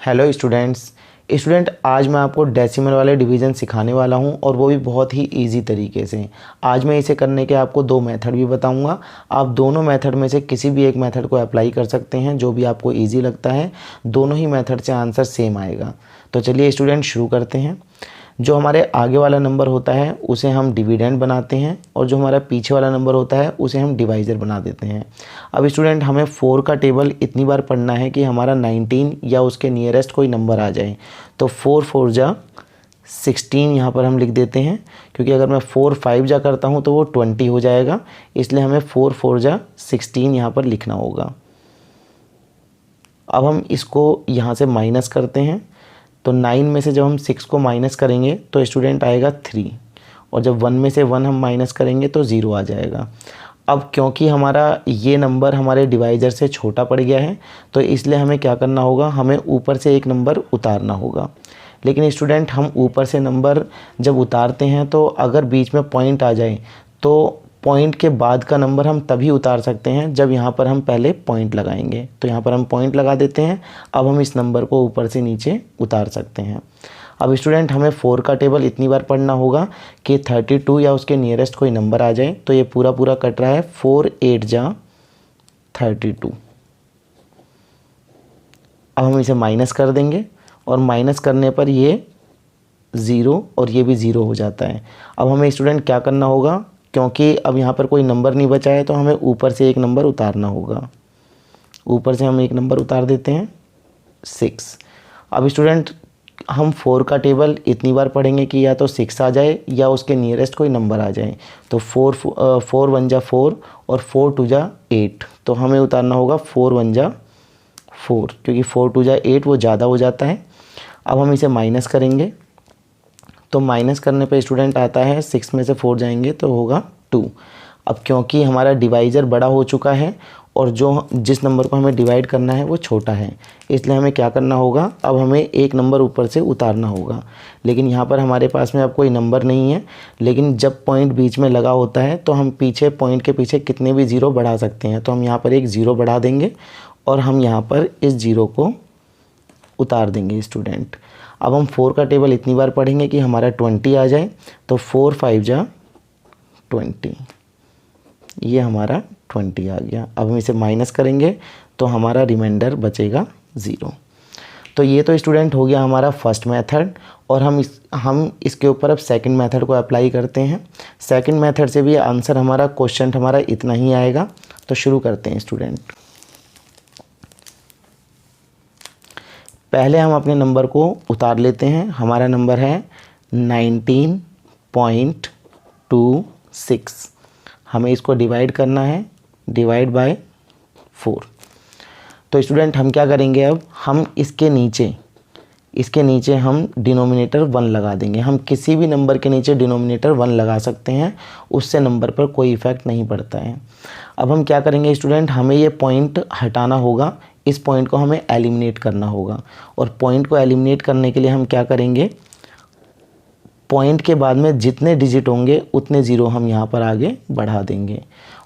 Hello student, आज मैं आपको डेसिमल वाले डिवीज़न सिखाने वाला हूं और वो भी बहुत ही इजी तरीके से। आज मैं इसे करने के आपको दो मेथड भी बताऊंगा। आप दोनों मेथड में से किसी भी एक मेथड को अप्लाई कर सकते हैं, जो भी आपको इजी लगता है। दोनों ही मेथड से आंसर सेम आएगा। तो चलिए स्टूडेंट शुरू करते हैं। जो हमारे आगे वाला नंबर होता है उसे हम डिविडेंड बनाते हैं और जो हमारा पीछे वाला नंबर होता है उसे हम डिवाइज़र बना देते हैं। अब स्टूडेंट हमें 4 का टेबल इतनी बार पढ़ना है कि हमारा 19 या उसके नियरेस्ट कोई नंबर आ जाए। तो 4 4 जा 16 यहाँ पर हम लिख देते हैं, क्योंकि अगर मैं 4 5 जा करता हूँ तो वो 20 हो जाएगा, इसलिए हमें 4 4 जा 16 यहाँ पर लिखना होगा। अब हम इसको यहाँ से माइनस करते हैं। तो 9 में से जब हम 6 को माइनस करेंगे तो स्टूडेंट आएगा 3, और जब 1 में से 1 हम माइनस करेंगे तो 0 आ जाएगा। अब क्योंकि हमारा ये नंबर हमारे डिवाइज़र से छोटा पड़ गया है, तो इसलिए हमें क्या करना होगा, हमें ऊपर से एक नंबर उतारना होगा। लेकिन स्टूडेंट हम ऊपर से नंबर जब उतारते हैं तो अगर बीच में पॉइंट आ जाए तो पॉइंट के बाद का नंबर हम तभी उतार सकते हैं जब यहाँ पर हम पहले पॉइंट लगाएंगे। तो यहाँ पर हम पॉइंट लगा देते हैं। अब हम इस नंबर को ऊपर से नीचे उतार सकते हैं। अब स्टूडेंट हमें 4 का टेबल इतनी बार पढ़ना होगा कि 32 या उसके नियरेस्ट कोई नंबर आ जाए। तो ये पूरा पूरा कट रहा है, 4 8 जा 32। अब हम इसे माइनस कर देंगे और माइनस करने पर ये 0 और ये भी 0 हो जाता है। अब हमें स्टूडेंट क्या करना होगा, क्योंकि अब यहाँ पर कोई नंबर नहीं बचा है तो हमें ऊपर से एक नंबर उतारना होगा। ऊपर से हम एक नंबर उतार देते हैं 6। अब स्टूडेंट हम 4 का टेबल इतनी बार पढ़ेंगे कि या तो 6 आ जाए या उसके नियरेस्ट कोई नंबर आ जाए। तो 4 1 जा 4 और 4 2 जा 8। तो हमें उतारना होगा 4 1 जा 4, क्योंकि 4 2 जा 8 वो ज़्यादा हो जाता है। अब हम इसे माइनस करेंगे। तो माइनस करने पे स्टूडेंट आता है 6 में से 4 जाएंगे तो होगा 2। अब क्योंकि हमारा डिवाइज़र बड़ा हो चुका है और जिस नंबर को हमें डिवाइड करना है वो छोटा है, इसलिए हमें क्या करना होगा, अब हमें एक नंबर ऊपर से उतारना होगा। लेकिन यहाँ पर हमारे पास में अब कोई नंबर नहीं है, लेकिन जब पॉइंट बीच में लगा होता है तो हम पीछे पॉइंट के पीछे कितने भी ज़ीरो बढ़ा सकते हैं। तो हम यहाँ पर एक ज़ीरो बढ़ा देंगे और हम यहाँ पर इस ज़ीरो को उतार देंगे स्टूडेंट। अब हम 4 का टेबल इतनी बार पढ़ेंगे कि हमारा 20 आ जाए। तो 4 5 जा 20, ये हमारा 20 आ गया। अब हम इसे माइनस करेंगे तो हमारा रिमाइंडर बचेगा 0। तो ये तो स्टूडेंट हो गया हमारा फर्स्ट मेथड, और हम इसके ऊपर अब सेकंड मेथड को अप्लाई करते हैं। सेकंड मेथड से भी आंसर हमारा क्वेश्चन हमारा इतना ही आएगा। तो शुरू करते हैं स्टूडेंट। पहले हम अपने नंबर को उतार लेते हैं। हमारा नंबर है 19.26। हमें इसको डिवाइड करना है, डिवाइड बाय 4। तो स्टूडेंट हम क्या करेंगे, अब हम इसके नीचे हम डिनोमिनेटर 1 लगा देंगे। हम किसी भी नंबर के नीचे डिनोमिनेटर 1 लगा सकते हैं, उससे नंबर पर कोई इफ़ेक्ट नहीं पड़ता है। अब हम क्या करेंगे स्टूडेंट, हमें ये पॉइंट हटाना होगा, इस पॉइंट को हमें एलिमिनेट करना होगा। और पॉइंट को एलिमिनेट करने के लिए हम क्या करेंगे, पॉइंट के बाद में जितने डिजिट होंगे उतने ज़ीरो हम यहाँ पर आगे बढ़ा देंगे,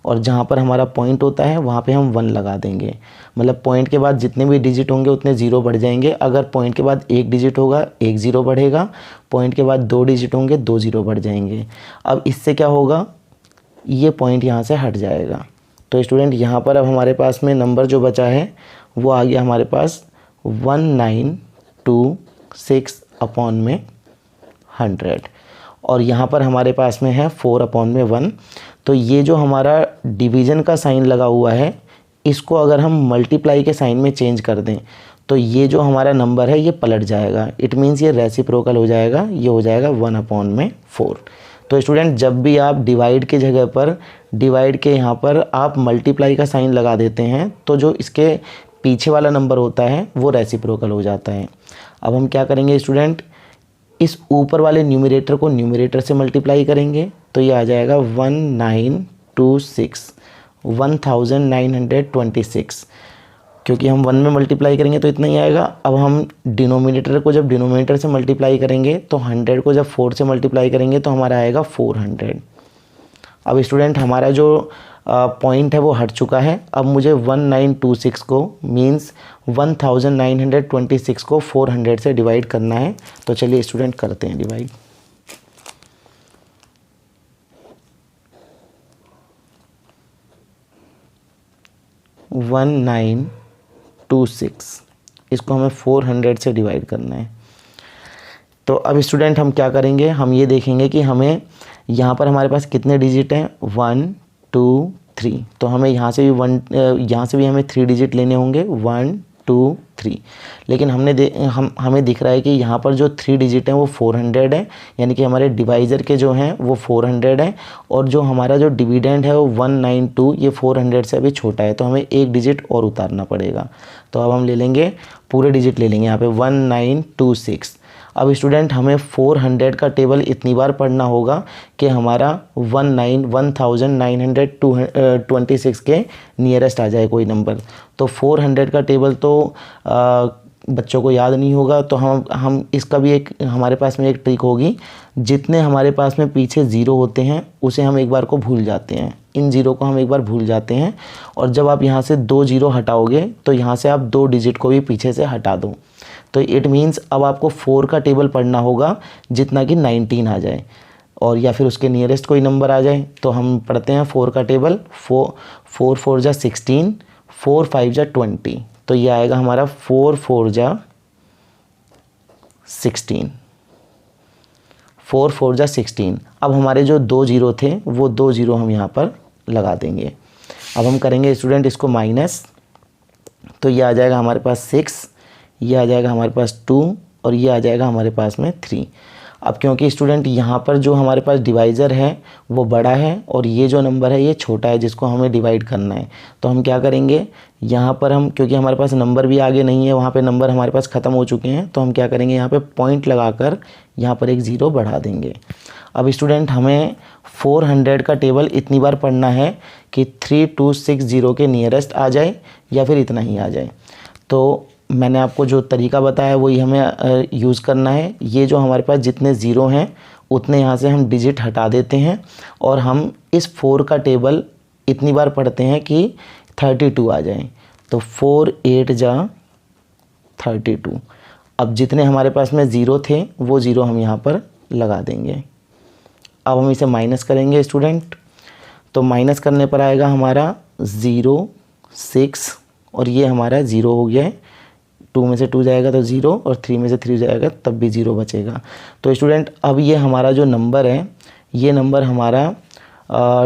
और जहाँ पर हमारा पॉइंट होता है वहाँ पे हम 1 लगा देंगे। मतलब पॉइंट के बाद जितने भी डिजिट होंगे उतने ज़ीरो बढ़ जाएंगे। अगर पॉइंट के बाद एक डिजिट होगा, एक ज़ीरो बढ़ेगा। पॉइंट के बाद 2 डिजिट होंगे, 2 ज़ीरो बढ़ जाएंगे। अब इससे क्या होगा, ये पॉइंट यहाँ से हट जाएगा। तो स्टूडेंट यहाँ पर अब हमारे पास में नंबर जो बचा है वो आ गया हमारे पास 1926 अपॉन में 100, और यहाँ पर हमारे पास में है 4 अपॉन में 1। तो ये जो हमारा डिवीज़न का साइन लगा हुआ है, इसको अगर हम मल्टीप्लाई के साइन में चेंज कर दें तो ये जो हमारा नंबर है ये पलट जाएगा। इट मीन्स ये रेसिप्रोकल हो जाएगा, ये हो जाएगा 1 अपॉन में 4। तो स्टूडेंट जब भी आप डिवाइड के जगह पर, डिवाइड के यहाँ पर आप मल्टीप्लाई का साइन लगा देते हैं तो जो इसके पीछे वाला नंबर होता है वो रेसिप्रोकल हो जाता है। अब हम क्या करेंगे स्टूडेंट, इस ऊपर वाले न्यूमरेटर को न्यूमरेटर से मल्टीप्लाई करेंगे तो ये आ जाएगा 1926, क्योंकि हम 1 में मल्टीप्लाई करेंगे तो इतना ही आएगा। अब हम डिनोमिनेटर को जब डिनोमिनेटर से मल्टीप्लाई करेंगे तो 100 को जब 4 से मल्टीप्लाई करेंगे तो हमारा आएगा 400। अब स्टूडेंट हमारा जो पॉइंट है वो हट चुका है। अब मुझे 1926 को मीन्स 1926 को 400 से डिवाइड करना है। तो चलिए स्टूडेंट करते हैं डिवाइड। वन 1926 इसको हमें 400 से डिवाइड करना है। तो अब स्टूडेंट हम क्या करेंगे, हम ये देखेंगे कि हमें यहाँ पर हमारे पास कितने डिजिट हैं, 1 2 3। तो हमें यहाँ से भी हमें 3 डिजिट लेने होंगे, 1 2 3। लेकिन हमें दिख रहा है कि यहाँ पर जो 3 डिजिट हैं वो 400 है, यानी कि हमारे डिवाइज़र के जो हैं वो 400 हैं, और जो हमारा जो डिविडेंड है वो 192 ये 400 से अभी छोटा है, तो हमें एक डिजिट और उतारना पड़ेगा। तो अब हम ले लेंगे पूरे डिजिट ले लेंगे यहाँ पे 1926। अब स्टूडेंट हमें 400 का टेबल इतनी बार पढ़ना होगा कि हमारा 1926 के नियरेस्ट आ जाए कोई नंबर। तो 400 का टेबल तो बच्चों को याद नहीं होगा, तो हम इसका भी हमारे पास में एक ट्रिक होगी। जितने हमारे पास में पीछे ज़ीरो होते हैं उसे हम एक बार को भूल जाते हैं, इन ज़ीरो को हम एक बार भूल जाते हैं, और जब आप यहाँ से 2 ज़ीरो हटाओगे तो यहाँ से आप 2 डिजिट को भी पीछे से हटा दो। तो इट मीन्स अब आपको 4 का टेबल पढ़ना होगा जितना कि 19 आ जाए, और या फिर उसके नियरेस्ट कोई नंबर आ जाए। तो हम पढ़ते हैं 4 का टेबल, 4 4 जा 16, 4 5 जा 20। तो ये आएगा हमारा 4 4 जा 16, 4 4 जा 16। अब हमारे जो 2 ज़ीरो थे वो 2 ज़ीरो हम यहाँ पर लगा देंगे। अब हम करेंगे स्टूडेंट इसको माइनस, तो ये आ जाएगा हमारे पास 6, ये आ जाएगा हमारे पास 2, और ये आ जाएगा हमारे पास में 3। अब क्योंकि स्टूडेंट यहाँ पर जो हमारे पास डिवाइज़र है वो बड़ा है और ये जो नंबर है ये छोटा है जिसको हमें डिवाइड करना है, तो हम क्या करेंगे, यहाँ पर हम क्योंकि हमारे पास नंबर भी आगे नहीं है, वहाँ पे नंबर हमारे पास ख़त्म हो चुके हैं, तो हम क्या करेंगे, यहाँ पे पॉइंट लगाकर यहाँ पर एक ज़ीरो बढ़ा देंगे। अब स्टूडेंट हमें 400 का टेबल इतनी बार पढ़ना है कि 3260 के नियरेस्ट आ जाए या फिर इतना ही आ जाए। तो मैंने आपको जो तरीका बताया वही हमें यूज़ करना है। ये जो हमारे पास जितने ज़ीरो हैं उतने यहाँ से हम डिजिट हटा देते हैं, और हम इस 4 का टेबल इतनी बार पढ़ते हैं कि 32 आ जाए। तो 4 8 जा 32। अब जितने हमारे पास में ज़ीरो थे वो ज़ीरो हम यहाँ पर लगा देंगे। अब हम इसे माइनस करेंगे स्टूडेंट, तो माइनस करने पर आएगा हमारा 0 6, और ये हमारा 0 हो गया है। 2 में से 2 जाएगा तो 0, और 3 में से 3 जाएगा तब भी 0 बचेगा। तो स्टूडेंट अब ये हमारा जो नंबर है ये नंबर हमारा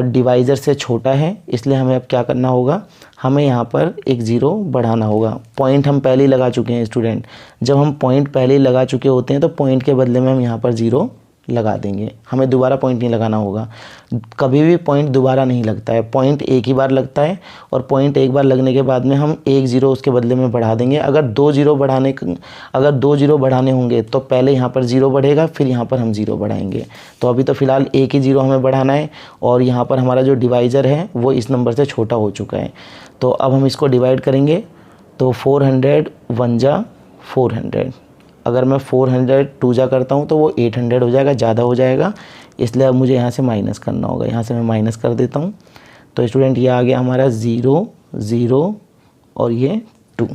डिवाइज़र से छोटा है, इसलिए हमें अब क्या करना होगा, हमें यहाँ पर एक ज़ीरो बढ़ाना होगा। पॉइंट हम पहले ही लगा चुके हैं स्टूडेंट, जब हम पॉइंट पहले ही लगा चुके होते हैं तो पॉइंट के बदले में हम यहाँ पर ज़ीरो लगा देंगे, हमें दोबारा पॉइंट नहीं लगाना होगा। कभी भी पॉइंट दोबारा नहीं लगता है, पॉइंट एक ही बार लगता है, और पॉइंट एक बार लगने के बाद में हम एक ज़ीरो उसके बदले में बढ़ा देंगे। अगर 2 ज़ीरो बढ़ाने होंगे तो पहले यहाँ पर ज़ीरो बढ़ेगा, फिर यहाँ पर हम ज़ीरो बढ़ाएंगे। तो अभी तो फ़िलहाल एक ही ज़ीरो हमें बढ़ाना है, और यहाँ पर हमारा जो डिवाइज़र है वो इस नंबर से छोटा हो चुका है। तो अब हम इसको डिवाइड करेंगे, तो 400 1 जा 400। अगर मैं 400 2 जा करता हूँ तो वो 800 हो जाएगा, ज़्यादा हो जाएगा, इसलिए अब मुझे यहाँ से माइनस करना होगा। यहाँ से मैं माइनस कर देता हूँ। तो स्टूडेंट ये आ गया हमारा 0 0 और ये 2।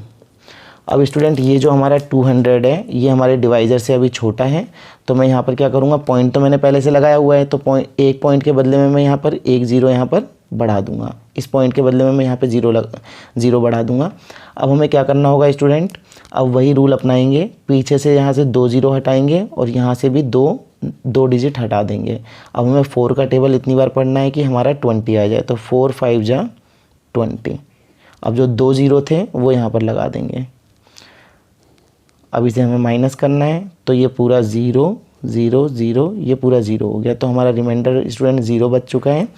अब स्टूडेंट ये जो हमारा 200 है ये हमारे डिवाइज़र से अभी छोटा है, तो मैं यहाँ पर क्या करूँगा, पॉइंट तो मैंने पहले से लगाया हुआ है, तो एक पॉइंट के बदले में मैं यहाँ पर एक ज़ीरो यहाँ पर बढ़ा दूँगा। इस पॉइंट के बदले में मैं यहाँ पे ज़ीरो बढ़ा दूँगा। अब हमें क्या करना होगा स्टूडेंट, अब वही रूल अपनाएंगे, पीछे से यहाँ से 2 ज़ीरो हटाएंगे और यहाँ से भी दो डिजिट हटा देंगे। अब हमें 4 का टेबल इतनी बार पढ़ना है कि हमारा 20 आ जाए, तो 4 5 जा 20। अब जो 2 ज़ीरो थे वो यहाँ पर लगा देंगे। अब इसे हमें माइनस करना है, तो ये पूरा 0 0 0 ये पूरा 0 हो गया, तो हमारा रिमाइंडर स्टूडेंट 0 बच चुका है।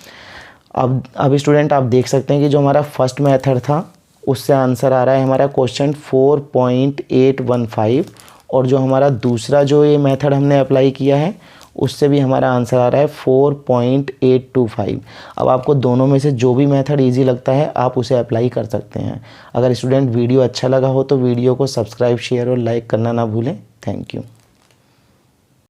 अब स्टूडेंट आप देख सकते हैं कि जो हमारा फर्स्ट मेथड था उससे आंसर आ रहा है हमारा क्वेश्चन 4.815, और जो हमारा दूसरा जो ये मेथड हमने अप्लाई किया है उससे भी हमारा आंसर आ रहा है 4.825। अब आपको दोनों में से जो भी मेथड इजी लगता है आप उसे अप्लाई कर सकते हैं। अगर स्टूडेंट वीडियो अच्छा लगा हो तो वीडियो को सब्सक्राइब, शेयर और लाइक करना ना भूलें। Thank you.